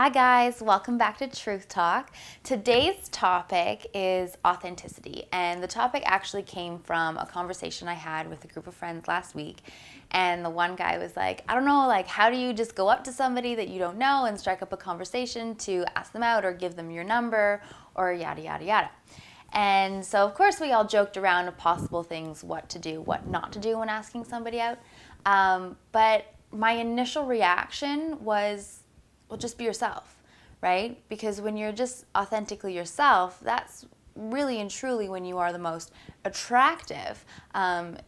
Hi guys, welcome back to Truth Talk. Today's topic is authenticity, and the topic actually came from a conversation I had with a group of friends last week. And the one guy was like, I don't know, like how do you just go up to somebody that you don't know and strike up a conversation to ask them out or give them your number or yada yada yada. And so of course we all joked around of possible things, what to do, what not to do when asking somebody out. But my initial reaction was, well, just be yourself, right? Because when you're just authentically yourself, that's really and truly when you are the most attractive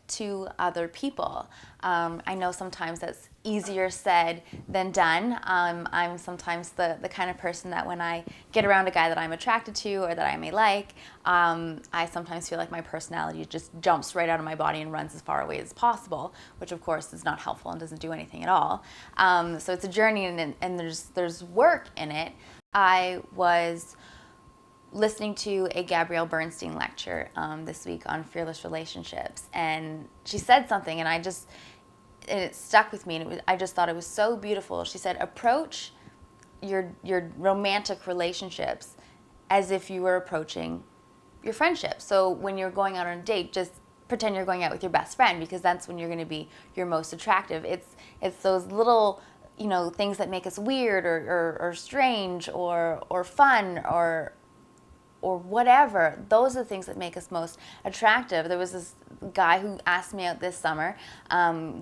to other people. I know sometimes that's easier said than done. I'm sometimes the kind of person that when I get around a guy that I'm attracted to or that I may like, I sometimes feel like my personality just jumps right out of my body and runs as far away as possible, which of course is not helpful and doesn't do anything at all. So it's a journey and there's work in it. I was listening to a Gabrielle Bernstein lecture this week on fearless relationships, and she said something, and it stuck with me, and I just thought it was so beautiful. She said, approach your romantic relationships as if you were approaching your friendship. So when you're going out on a date, just pretend you're going out with your best friend, because that's when you're going to be your most attractive. It's those little things that make us weird or strange or fun or whatever. Those are the things that make us most attractive. There was this guy who asked me out this summer,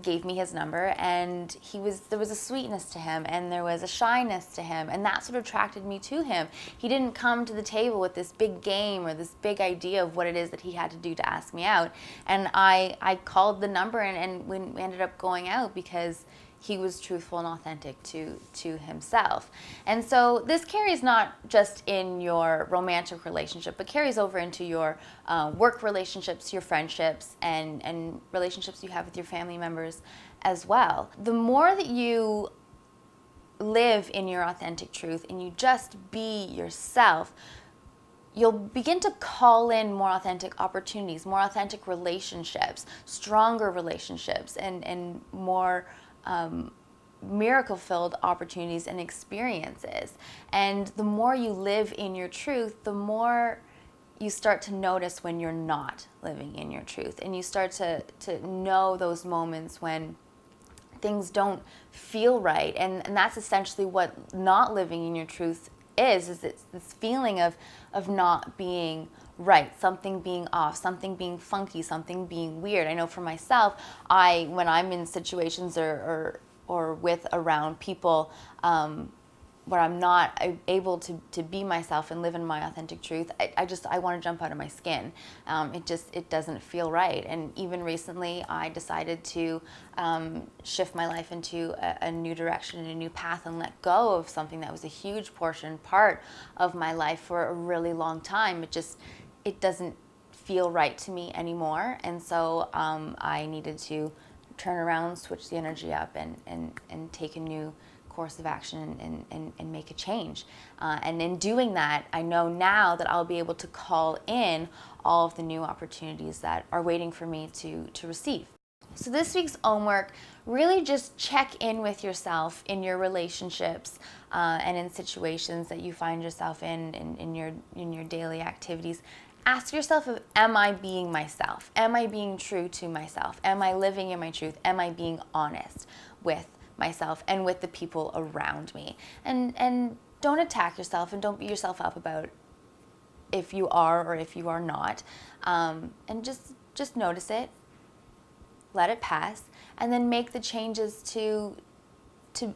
gave me his number, and there was a sweetness to him, and there was a shyness to him, and that's what attracted me to him. He didn't come to the table with this big game or this big idea of what it is that he had to do to ask me out. And I called the number, and we ended up going out because he was truthful and authentic to himself. And so this carries not just in your romantic relationship, but carries over into your work relationships, your friendships, and relationships you have with your family members as well. The more that you live in your authentic truth and you just be yourself, you'll begin to call in more authentic opportunities, more authentic relationships, stronger relationships, and more miracle-filled opportunities and experiences. And the more you live in your truth, the more you start to notice when you're not living in your truth, and you start to know those moments when things don't feel right. And that's essentially what not living in your truth is it's this feeling of not being right, something being off, something being funky, something being weird. I know for myself, when I'm in situations or with around people where I'm not able to be myself and live in my authentic truth, I want to jump out of my skin. It doesn't feel right. And even recently, I decided to shift my life into a new direction and a new path, and let go of something that was a huge part of my life for a really long time. It doesn't feel right to me anymore. And so I needed to turn around, switch the energy up, and take a new course of action and make a change. And in doing that, I know now that I'll be able to call in all of the new opportunities that are waiting for me to receive. So this week's homework, really just check in with yourself in your relationships and in situations that you find yourself in your daily activities. Ask yourself, am I being myself? Am I being true to myself? Am I living in my truth? Am I being honest with myself and with the people around me? And don't attack yourself, and don't beat yourself up about if you are or if you are not. And just notice it, let it pass, and then make the changes to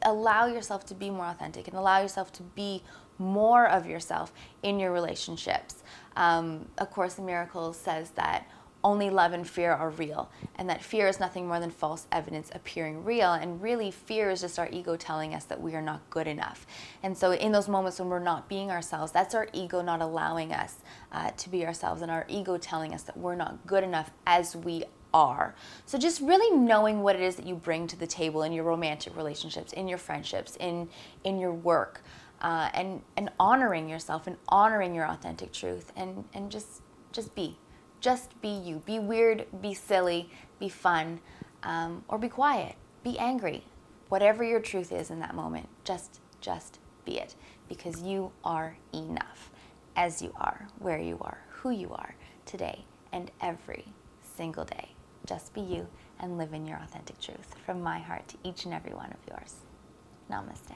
allow yourself to be more authentic and allow yourself to be more of yourself in your relationships. A Course in Miracles says that only love and fear are real, and that fear is nothing more than false evidence appearing real. And really, fear is just our ego telling us that we are not good enough. And so in those moments when we're not being ourselves, that's our ego not allowing us to be ourselves, and our ego telling us that we're not good enough as we are. So just really knowing what it is that you bring to the table in your romantic relationships, in your friendships, in your work, and honoring yourself and honoring your authentic truth, and just be. Just be you. Be weird, be silly, be fun, or be quiet, be angry. Whatever your truth is in that moment, just be it, because you are enough as you are, where you are, who you are today and every single day. Just be you and live in your authentic truth. From my heart to each and every one of yours. Namaste.